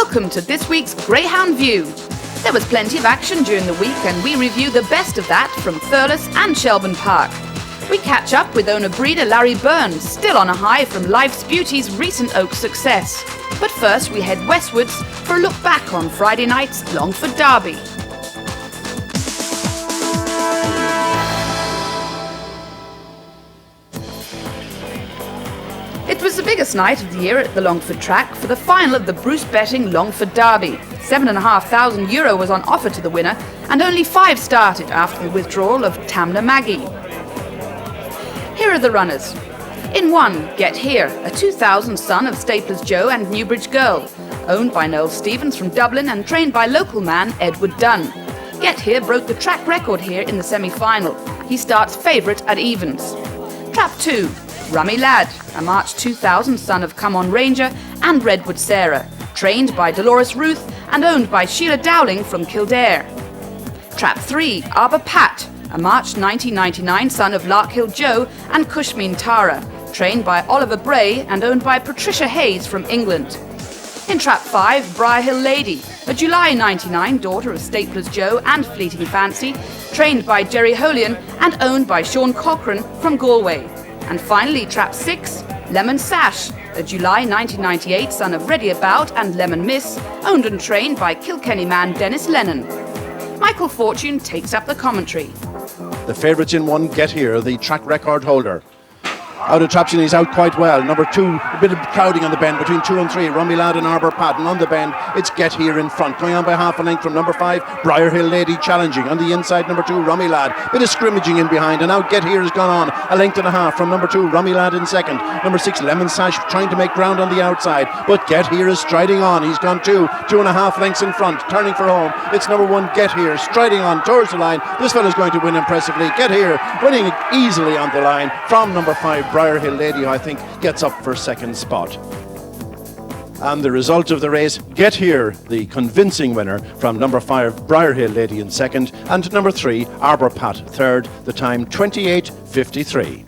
Welcome to this week's Greyhound View. There was plenty of action during the week and we review the best of that from Thurles and Shelbourne Park. We catch up with owner-breeder Larry Byrne, still on a high from Life's Beauty's recent Oaks success. But first we head westwards for a look back on Friday night's Longford Derby. It was the biggest night of the year at the Longford track for the final of the Bruce betting Longford Derby. €7,500 was on offer to the winner and only 5 started after the withdrawal of Tamna Maggie. Here are the runners. In 1, Get Here, a 2000 son of Stapler's Joe and Newbridge Girl, owned by Noel Stevens from Dublin and trained by local man Edward Dunn. Get Here broke the track record here in the semi-final. He starts favourite at evens. Trap 2, Rummy Lad, a March 2000 son of Come On Ranger and Redwood Sarah, trained by Dolores Ruth and owned by Sheila Dowling from Kildare. Trap 3, Arbor Pat, a March 1999 son of Larkhill Joe and Cushmeen Tara, trained by Oliver Bray and owned by Patricia Hayes from England. In Trap 5, Briar Hill Lady, a July 99 daughter of Stapler's Joe and Fleeting Fancy, trained by Jerry Holian and owned by Sean Cochrane from Galway. And finally, Trap 6, Lemon Sash, a July 1998 son of Ready About and Lemon Miss, owned and trained by Kilkenny man Dennis Lennon. Michael Fortune takes up the commentary. The favourites in 1, Get Here, the track record holder. Out of traps and he's out quite well. Number 2, a bit of crowding on the bend between 2 and 3. Rummy Lad and Arbor Patton on the bend. It's Get Here in front. Going on by half a length from number 5, Briar Hill Lady challenging. On the inside, number 2, Rummy Lad. Bit of scrimmaging in behind. And now Get Here has gone on a length and a half from number 2, Rummy Lad in second. Number 6, Lemon Sash trying to make ground on the outside. But Get Here is striding on. He's gone 2.5 lengths in front. Turning for home. It's number 1, Get Here. Striding on towards the line. This fellow's going to win impressively. Get Here winning easily on the line from number 5, Briar Hill Lady, who I think gets up for second spot. And the result of the race, Get Here, the convincing winner from number 5, Briar Hill Lady in second, and number 3, Arbor Pat third, the time 28:53.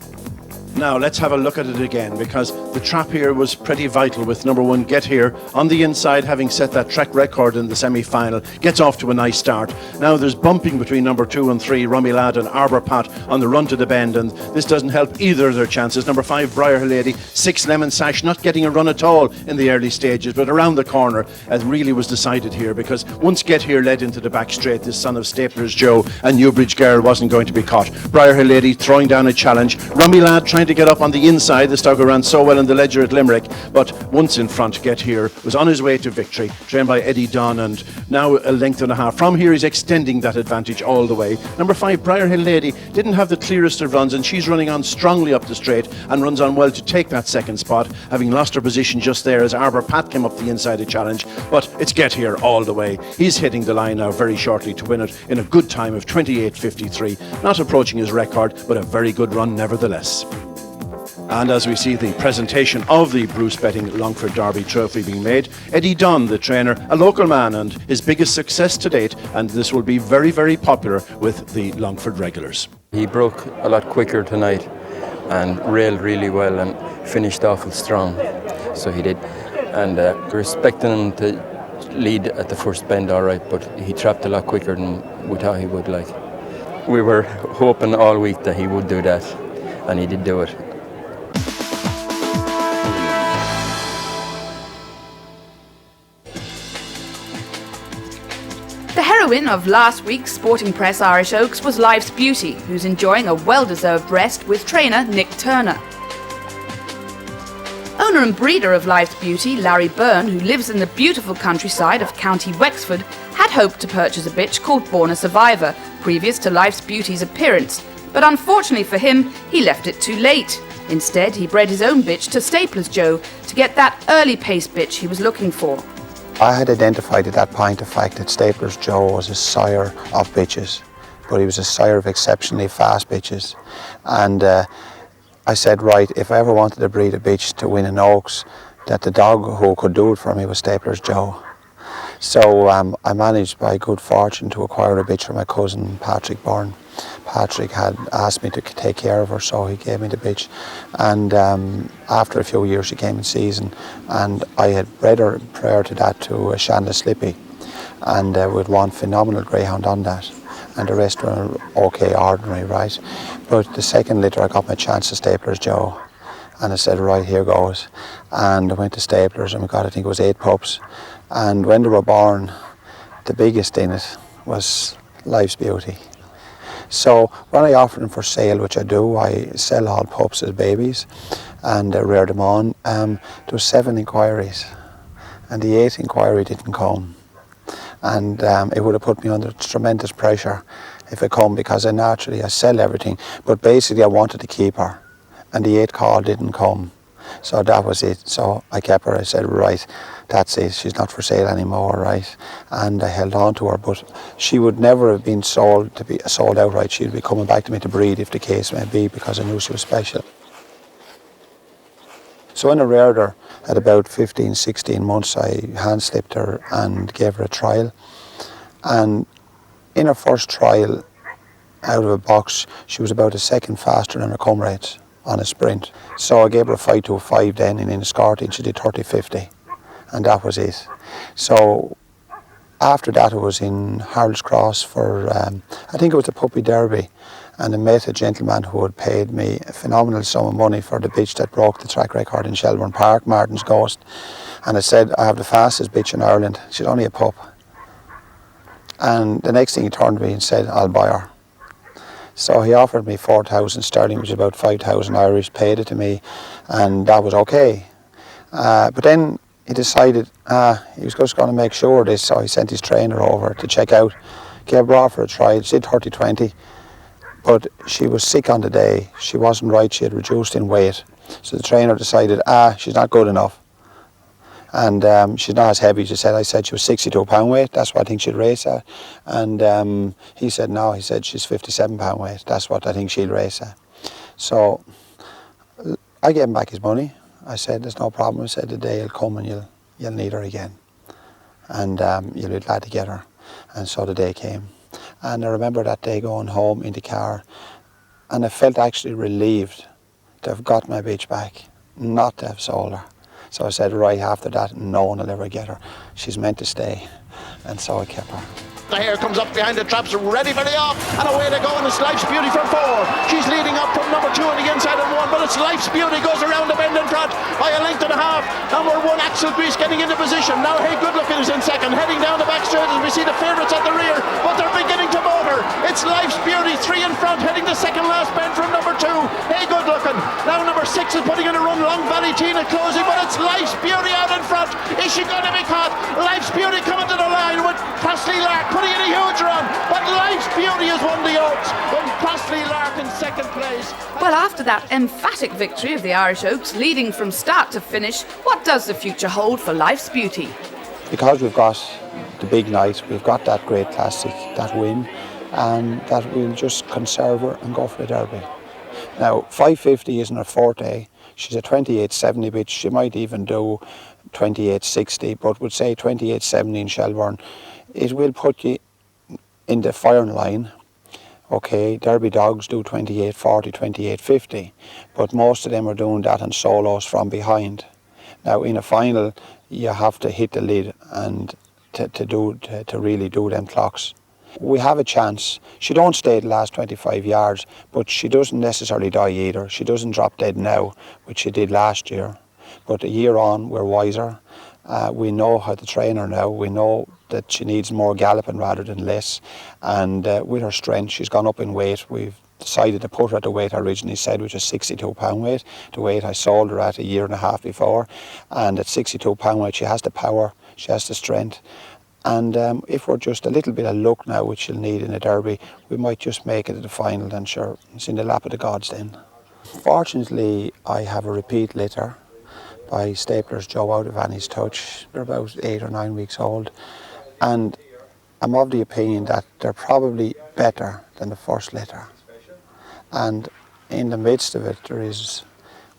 Now let's have a look at it again, because the trap here was pretty vital with number 1, Get Here, on the inside, having set that track record in the semi-final, gets off to a nice start. Now there's bumping between number 2 and 3, Rummy Lad and Arbor Pat on the run to the bend, and this doesn't help either of their chances. Number 5, Briar Hill Lady, 6, Lemon Sash, not getting a run at all in the early stages, but around the corner, it really was decided here, because once Get Here led into the back straight, this son of Stapler's Joe and Newbridge Girl wasn't going to be caught. Briar Hill Lady throwing down a challenge. Rummy Lad trying to get up on the inside. The Stoker ran so well in the ledger at Limerick, but once in front, Get Here was on his way to victory, trained by Eddie Dunn, and now a length and a half. From here he's extending that advantage all the way. Number 5, Briar Hill Lady, didn't have the clearest of runs, and she's running on strongly up the straight and runs on well to take that second spot, having lost her position just there as Arbor Pat came up the inside of challenge. But it's Get Here all the way. He's hitting the line now very shortly to win it in a good time of 28:53, not approaching his record, but a very good run nevertheless. And as we see the presentation of the Bruce betting Longford Derby trophy being made, Eddie Dunn, the trainer, a local man, and his biggest success to date, and this will be very, very popular with the Longford regulars. He broke a lot quicker tonight and railed really well and finished awful strong, so he did. And respecting him to lead at the first bend all right, but he trapped a lot quicker than we thought he would. Like, we were hoping all week that he would do that, and he did do it. The heroine of last week's Sporting Press Irish Oaks was Life's Beauty, who's enjoying a well-deserved rest with trainer Nick Turner. Owner and breeder of Life's Beauty, Larry Byrne, who lives in the beautiful countryside of County Wexford, had hoped to purchase a bitch called Born a Survivor previous to Life's Beauty's appearance, but unfortunately for him, he left it too late. Instead, he bred his own bitch to Stapler's Joe to get that early pace bitch he was looking for. I had identified at that point the fact that Stapler's Joe was a sire of bitches, but he was a sire of exceptionally fast bitches. And I said, right, if I ever wanted to breed a bitch to win in Oaks, that the dog who could do it for me was Stapler's Joe. So I managed by good fortune to acquire a bitch from my cousin Patrick Byrne. Patrick had asked me to take care of her, so he gave me the bitch. And after a few years she came in season, and I had bred her prior to that to a Shanla Slippy, and with one phenomenal greyhound on that, and the rest were okay, ordinary, right? But the second litter I got my chance at Stapler's Joe, and I said, right, here goes. And I went to Stapler's and we got, I think it was 8 pups, and when they were born, the biggest in it was Life's Beauty. So when I offer them for sale, which I do, I sell all pups as babies and rear them on. There was 7 inquiries, and the 8th inquiry didn't come. And it would have put me under tremendous pressure if it come, because I sell everything, but basically I wanted to keep her, and the 8th call didn't come. So that was it. So I kept her. I said, right, that's it. She's not for sale anymore, right? And I held on to her, but she would never have been sold outright. She'd be coming back to me to breed, if the case may be, because I knew she was special. So when I reared her at about 15, 16 months, I hand slipped her and gave her a trial. And in her first trial, out of a box, she was about a second faster than her comrades on a sprint. So I gave her a 5.25 then, and in escorting she did 30.50, and that was it. So after that I was in Harold's Cross for, I think it was the Puppy Derby, and I met a gentleman who had paid me a phenomenal sum of money for the bitch that broke the track record in Shelbourne Park, Martin's Ghost. And I said, I have the fastest bitch in Ireland. She's only a pup. And the next thing he turned to me and said, I'll buy her. So he offered me 4,000 sterling, which is about 5,000 Irish, paid it to me, and that was okay. But then he decided he was just going to make sure of this, so he sent his trainer over to check out. Gave her off for a trial. She did 30.20, but she was sick on the day. She wasn't right. She had reduced in weight. So the trainer decided, she's not good enough. And she's not as heavy as you said. I said she was 62 pound weight. That's what I think she'd race at. And he said no. He said she's 57 pound weight. That's what I think she'll race at. So I gave him back his money. I said there's no problem. I said the day will come and you'll need her again, and you'll be glad to get her. And so the day came. And I remember that day going home in the car, and I felt actually relieved to have got my bitch back, not to have sold her. So I said, right after that, no one will ever get her. She's meant to stay. And so I kept her. The hare comes up behind the traps, ready for the off, and away they go, and it's Life's Beauty from 4. She's leading up from number 2 on the inside of 1, but it's Life's Beauty goes around the bend in front by a length and a half. Number 1, Axel Grease, getting into position. Now Hey Good Looking is in second, heading down the back straight as we see the favourites at the rear, but they're beginning to motor. It's Life's Beauty, 3 in front, heading the second last bend from number 2. Hey Good Looking. Now number 6 is putting in a run, Long Valley Tina closing, but it's Life's Beauty out in front. Is she going to be caught? Life's Beauty coming to the line with Presley Lark putting in a huge run, but Life's Beauty has won the Oaks, with Presley Lark in second place. Well, after that emphatic victory of the Irish Oaks, leading from start to finish, what does the future hold for Life's Beauty? Because we've got the big night, we've got that great classic, that win, and that we'll just conserve her and go for the Derby. Now, 5.50 isn't her forte. She's a 28.70 bitch. She might even do 28.60, but would say 28.70 in Shelbourne. It will put you in the firing line. Okay, Derby dogs do 28.40, 28.50, but most of them are doing that on solos from behind. Now, in a final, you have to hit the lid and to really do them clocks. We have a chance. She don't stay the last 25 yards, but she doesn't necessarily die either. She doesn't drop dead now, which she did last year. But a year on, we're wiser. We know how to train her now. We know that she needs more galloping rather than less. And with her strength, she's gone up in weight. We've decided to put her at the weight I originally said, which is 62 pound weight, the weight I sold her at a year and a half before. And at 62 pound weight, she has the power, she has the strength. And if we're just a little bit of luck now, which she'll need in a derby, we might just make it to the final, and sure, it's in the lap of the gods then. Fortunately, I have a repeat litter by Stapler's Joe out of Annie's Touch. They're about 8 or 9 weeks old, and I'm of the opinion that they're probably better than the first litter. And in the midst of it, there is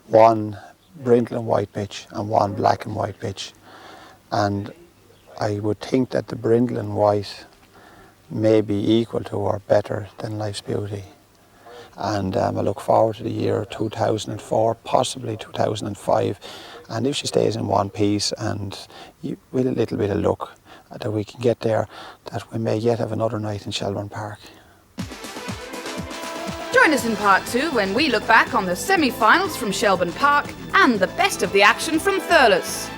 one brindle and white bitch and one black and white bitch. And I would think that the brindle and white may be equal to or better than Life's Beauty. and I look forward to the year 2004, possibly 2005, and if she stays in one piece and with a little bit of luck that we can get there, that we may yet have another night in Shelbourne Park. Join us in part 2 when we look back on the semi-finals from Shelbourne Park and the best of the action from Thurles.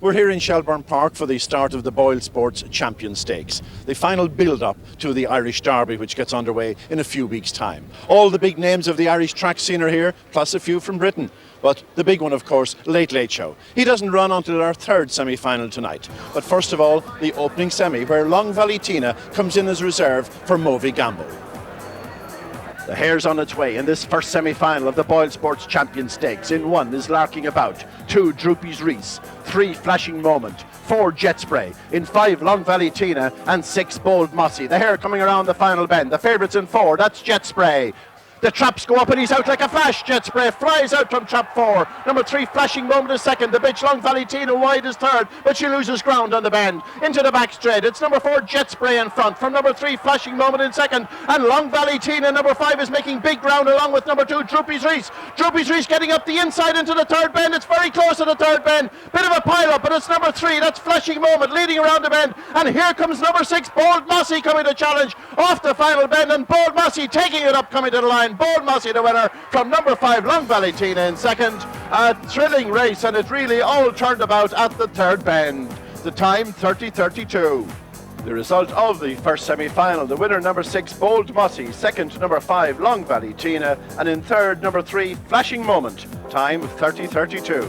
We're here in Shelbourne Park for the start of the Boyle Sports Champion Stakes, the final build-up to the Irish Derby, which gets underway in a few weeks' time. All the big names of the Irish track scene are here, plus a few from Britain. But the big one, of course, Late Late Show. He doesn't run until our third semi-final tonight. But first of all, the opening semi, where Long Valley Tina comes in as reserve for Movie Gamble. The hare's on its way in this first semi-final of the Boyle Sports Champion Stakes. In 1 is Larking About, 2 Droopy's Reese, 3 Flashing Moment, 4 Jet Spray, in 5 Long Valley Tina, and 6 Bold Mossy. The hare coming around the final bend. The favourites in 4, that's Jet Spray. The traps go up and he's out like a flash. Jet Spray flies out from trap 4. Number 3, Flashing Moment is second. The bitch Long Valley Tina wide is third, but she loses ground on the bend. Into the back straight. It's number 4, Jet Spray in front. From number 3, Flashing Moment in second. And Long Valley Tina, number 5, is making big ground along with number 2, Droopy's Reese. Droopy's Reese getting up the inside into the third bend. It's very close to the third bend. Bit of a pile up, but it's number 3. That's Flashing Moment leading around the bend. And here comes number 6, Bold Mossy, coming to challenge off the final bend. And Bold Mossy taking it up, coming to the line. Bold Mossy, the winner, from number 5, Long Valley Tina in second. A thrilling race, and it really all turned about at the third bend. The time 30:32. The result of the first semi-final: the winner, number 6, Bold Mossy; second, number 5, Long Valley Tina; and in third, number 3, Flashing Moment. Time 30:32.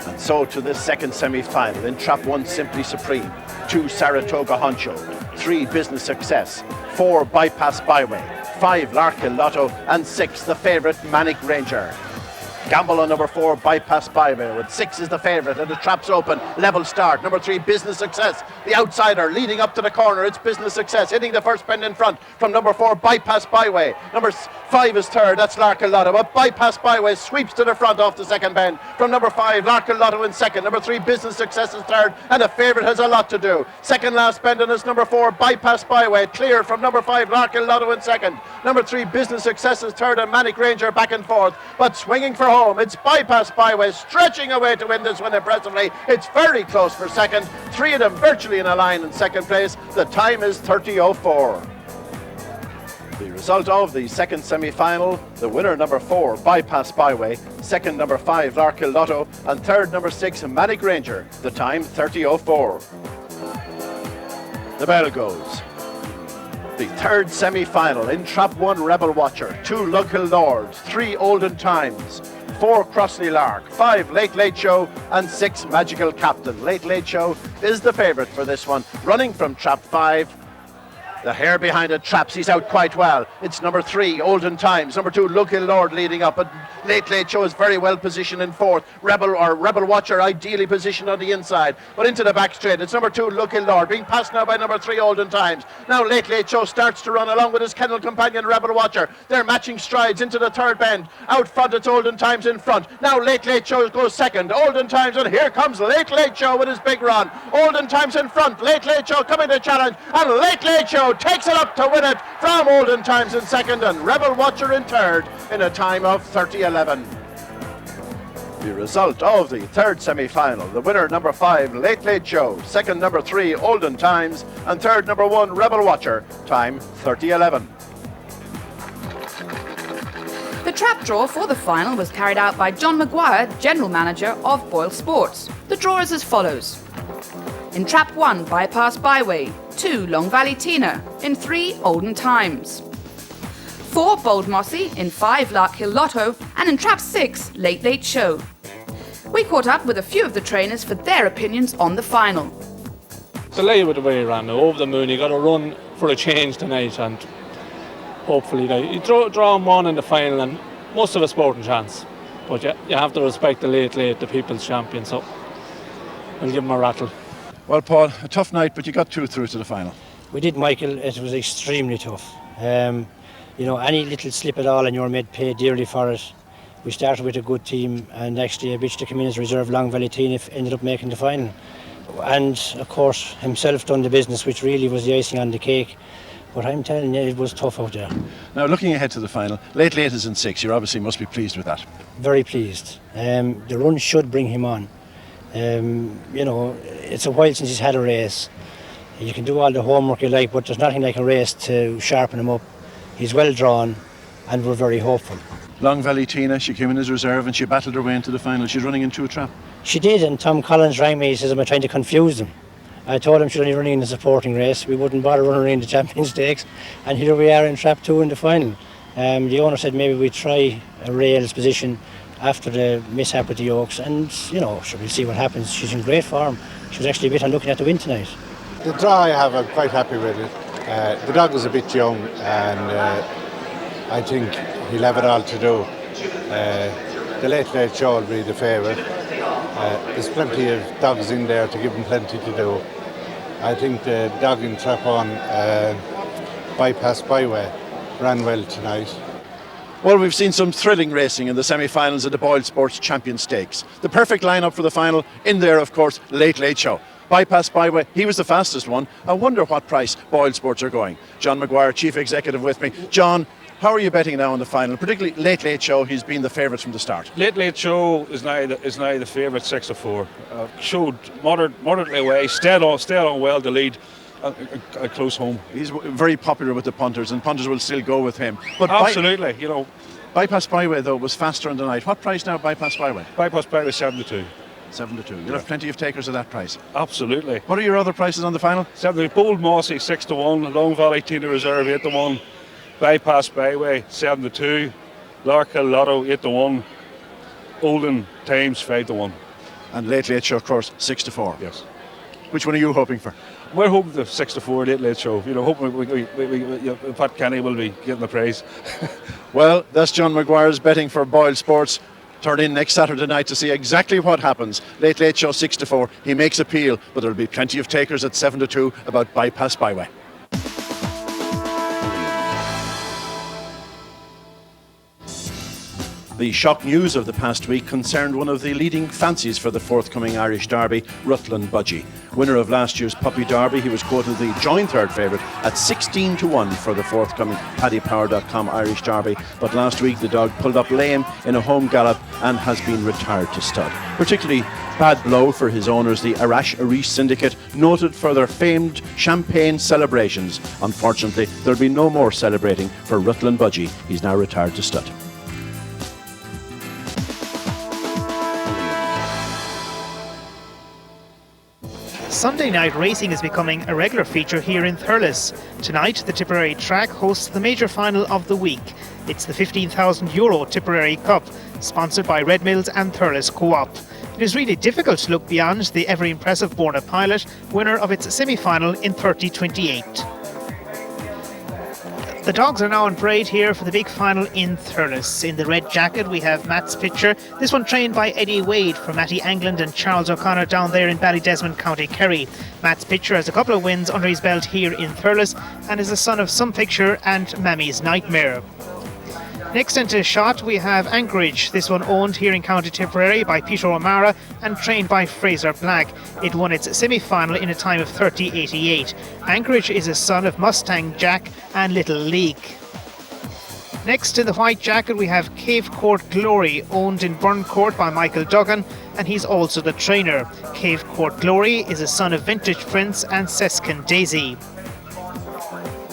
And so to this second semi-final. In trap 1, Simply Supreme; 2, Saratoga Honcho; 3, Business Success; 4, Bypass Byway; 5, Larkin Lotto; and 6, the favourite, Manic Ranger. Gamble on number 4, Bypass Byway, with 6 is the favourite, and the trap's open. Level start. Number 3, Business Success, the outsider, leading up to the corner. It's Business Success hitting the first bend in front from number 4, Bypass Byway. Number 5 is third, that's Larkin Lotto, but Bypass Byway sweeps to the front off the second bend. From number 5, Larkin Lotto in second. Number 3, Business Success is third, and the favourite has a lot to do. Second last bend, and it's number 4, Bypass Byway, clear from number 5, Larkin Lotto in second. Number 3, Business Success is third, and Manic Ranger back and forth, but swinging for home. It's Bypass Byway stretching away to win this one impressively. It's very close for second. 3 of them virtually in a line in second place. The time is 30:04. The result of the second semi-final: the winner, number 4, Bypass Byway; second, number 5, Larkin Lotto; and third, number 6, Manic Ranger. The time 30:04. The bell goes. The third semi-final: in trap 1, Rebel Watcher; 2, Lughill Lord; 3, Olden Times; 4, Crossley Lark; 5, Late Late Show; and 6, Magical Captain. Late Late Show is the favourite for this one, running from trap 5. The hare behind it traps, he's out quite well. It's number 3, Olden Times; number 2, Lughill Lord leading up, but Late Late Show is very well positioned in fourth. Rebel Watcher ideally positioned on the inside, but into the back straight. It's number 2, Lughill Lord, being passed now by number 3, Olden Times. Now Late Late Show starts to run along with his kennel companion, Rebel Watcher. They're matching strides into the third bend. Out front, it's Olden Times in front. Now Late Late Show goes second. Olden Times, and here comes Late Late Show with his big run. Olden Times in front. Late Late Show coming to challenge, and Late Late Show takes it up to win it from Olden Times in second, and Rebel Watcher in third in a time of 30:11. The result of the third semi-final: the winner, number 5, Late Late Show; second, number 3, Olden Times; and third, number 1, Rebel Watcher. Time 30:11. The trap draw for the final was carried out by John Maguire, General Manager of Boyle Sports. The draw is as follows. In trap 1, Bypass Byway; 2, Long Valley Tina; in 3, Olden Times; 4, Bold Mossy; in 5, Larkhill Lotto; and in trap 6, Late Late Show. We caught up with a few of the trainers for their opinions on the final. Delighted with the way he ran, over the moon. He got a run for a change tonight, and hopefully he draw him one in the final, and must have a sporting chance. But yeah, you have to respect the Late Late, the people's champion, so we'll give him a rattle. Well, Paul, a tough night, but you got through to the final. We did, Michael. It was extremely tough. Any little slip at all and you're made pay dearly for it. We started with a good team, and actually a bitch to come in as reserve, Long Valley Tina ended up making the final. And of course, himself done the business, which really was the icing on the cake. But I'm telling you, it was tough out there. Now, looking ahead to the final, late is in 6. You obviously must be pleased with that. Very pleased. The run should bring him on. It's a while since he's had a race. You can do all the homework you like, but there's nothing like a race to sharpen him up. He's well drawn, and we're very hopeful. Long Valley Tina, she came in as reserve and she battled her way into the final. She's running into a trap. She did, and Tom Collins rang me. He says, "Am I trying to confuse them?" I told him she's only running in the supporting race. We wouldn't bother running in the champion stakes, and here we are in trap 2 in the final. The owner said maybe we try a rails position after the mishap with the Oaks, and we'll see what happens. She's in great form. She was actually a bit on looking at the win tonight. The draw I have, I'm quite happy with it. The dog is a bit young, and I think he'll have it all to do. The late show will be the favourite. There's plenty of dogs in there to give him plenty to do. I think the dog in trap 1, Bypass Byway, ran well tonight. Well, we've seen some thrilling racing in the semi-finals of the Boyle Sports Champion Stakes. The perfect lineup for the final, in there, of course, Late Show. Bypass Byway, he was the fastest one. I wonder what price Boyle Sports are going. John Maguire, Chief Executive, with me. John, how are you betting now on the final, particularly Late Show? He's been the favourite from the start. Late Show is now the favourite, 6-4. Showed moderately away, stayed on well to lead a close home. He's very popular with the punters, and punters will still go with him. But absolutely, Bypass Byway, though, was faster in the night. What price now, Bypass Byway? Bypass Byway 7-2. 7-2. You'll have plenty of takers at that price. Absolutely. What are your other prices on the final? 7-2. Bold Mossy 6-1. Long Valley Tina Reserve 8-1. Bypass Byway 7-2. Larkhill Lotto 8-1. Olden Thames 5-1. And Late Show, of course, 6-4. Yes. Which one are you hoping for? We're hoping the 6-4 Late Show. Hoping Pat Kenny will be getting the praise. Well, that's John Maguire's betting for Boyle Sports. Turn in next Saturday night to see exactly what happens. Late Show 6-4. He makes appeal, but there'll be plenty of takers at 7-2 about Bypass Byway. The shock news of the past week concerned one of the leading fancies for the forthcoming Irish Derby, Rutland Budgie. Winner of last year's Puppy Derby, he was quoted the joint third favourite at 16-1 for the forthcoming PaddyPower.com Irish Derby. But last week the dog pulled up lame in a home gallop and has been retired to stud. Particularly bad blow for his owners, the Arash Arish Syndicate, noted for their famed champagne celebrations. Unfortunately, there'll be no more celebrating for Rutland Budgie. He's now retired to stud. Sunday night racing is becoming a regular feature here in Thurles. Tonight, the Tipperary track hosts the major final of the week. It's the €15,000 Tipperary Cup, sponsored by Red Mills and Thurles Co-op. It is really difficult to look beyond the ever-impressive Borna Pilot, winner of its semi-final in 3028. The dogs are now on parade here for the big final in Thurles. In the red jacket we have Matt's Picture, this one trained by Eddie Wade for Matty England and Charles O'Connor down there in Ballydesmond, County Kerry. Matt's Picture has a couple of wins under his belt here in Thurles and is the son of Some Picture and Mammy's Nightmare. Next into shot we have Anchorage, this one owned here in County Tipperary by Peter O'Mara and trained by Fraser Black. It won its semi-final in a time of 30.88. Anchorage is a son of Mustang Jack and Little Leak. Next in the white jacket we have Cave Court Glory, owned in Burncourt by Michael Duggan, and he's also the trainer. Cave Court Glory is a son of Vintage Prince and Seskin Daisy.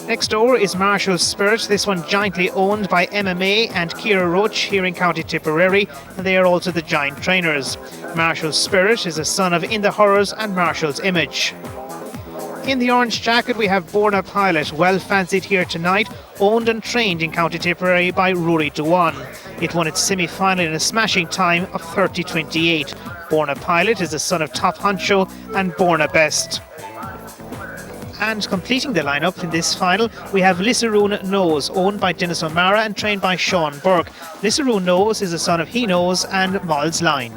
Next door is Marshall's Spirit, this one jointly owned by MMA and Ciara Roach here in County Tipperary, and they are also the giant trainers. Marshall's Spirit is a son of In the Horrors and Marshall's Image. In the orange jacket we have Borna Pilot, well fancied here tonight, owned and trained in County Tipperary by Rory Dewan. It won its semi-final in a smashing time of 30.28. Borna Pilot is a son of Top Honcho and Borna Best. And completing the lineup in this final, we have Lissaroon Nose, owned by Dennis O'Mara and trained by Sean Burke. Lissaroon Nose is a son of He Knows and Moll's Line.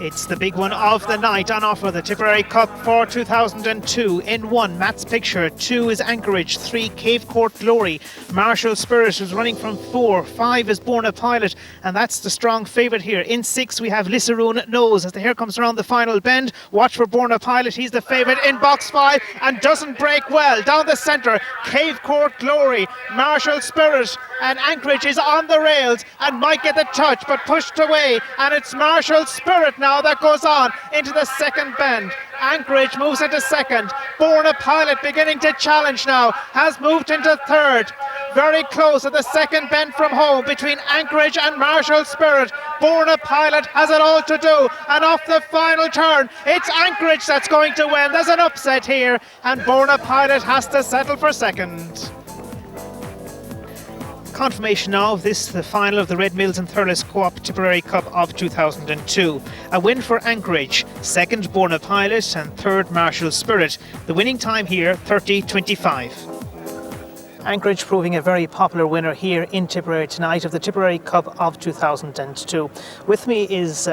It's the big one of the night on offer, the Tipperary Cup for 2002. In 1, Matt's Picture. 2 is Anchorage. 3, Cave Court Glory. Martial Spirit is running from 4. 5 is Born a Pilot, and that's the strong favourite here. In 6, we have Lissaroon Knows as the hare comes around the final bend. Watch for Born a Pilot. He's the favourite in box 5 and doesn't break well. Down the centre, Cave Court Glory, Martial Spirit, and Anchorage is on the rails and might get the touch, but pushed away, and it's Martial Spirit now that goes on into the second bend. Anchorage moves into second. Born a Pilot beginning to challenge now, has moved into third. Very close at the second bend from home between Anchorage and Martial Spirit. Born a Pilot has it all to do, and off the final turn, it's Anchorage that's going to win. There's an upset here, and Born a Pilot has to settle for second. Confirmation now of this, the final of the Red Mills and Thurles Co-op Tipperary Cup of 2002. A win for Anchorage, second Born a Pilot and third Martial Spirit. The winning time here, 30:25. Anchorage proving a very popular winner here in Tipperary tonight of the Tipperary Cup of 2002. With me is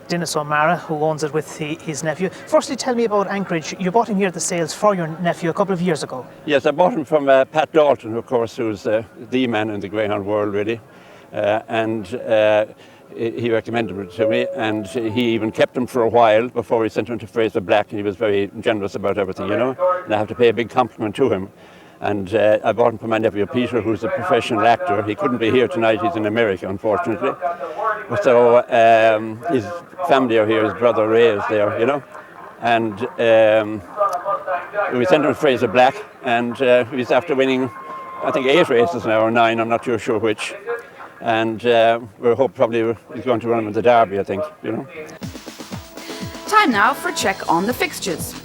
Dennis O'Mara, who owns it with his nephew. Firstly, tell me about Anchorage. You bought him here at the sales for your nephew a couple of years ago. Yes, I bought him from Pat Dalton, of course, who's the man in the greyhound world, really. He recommended it to me, and he even kept him for a while before he sent him to Fraser Black, and he was very generous about everything, you know. And I have to pay a big compliment to him. And I bought him for my nephew Peter, who's a professional actor. He couldn't be here tonight, he's in America, unfortunately. So his family are here, his brother Ray is there, you know. And we sent him to Fraser Black, and he's after winning, I think 8 races now, or 9, I'm not too sure which. And we hope probably he's going to run him in the Derby, I think, you know. Time now for a check on the fixtures.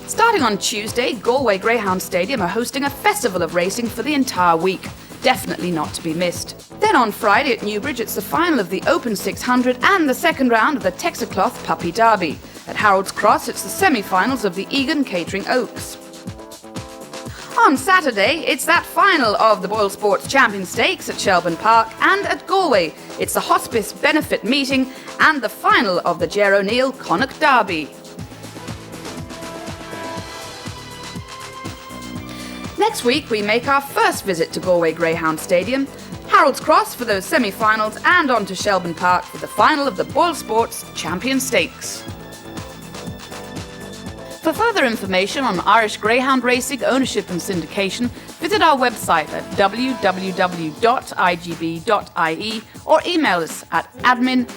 Starting on Tuesday, Galway Greyhound Stadium are hosting a festival of racing for the entire week. Definitely not to be missed. Then on Friday at Newbridge, it's the final of the Open 600 and the second round of the Texacloth Puppy Derby. At Harold's Cross, it's the semi-finals of the Egan Catering Oaks. On Saturday, it's that final of the Boyle Sports Champion Stakes at Shelbourne Park, and at Galway, it's the Hospice Benefit Meeting and the final of the Ger O'Neill Connacht Derby. Next week, we make our first visit to Galway Greyhound Stadium, Harold's Cross for those semi-finals, and on to Shelbourne Park for the final of the Boyle Sports Champion Stakes. For further information on Irish greyhound racing, ownership and syndication, visit our website at www.igb.ie or email us at admin@igb.ie.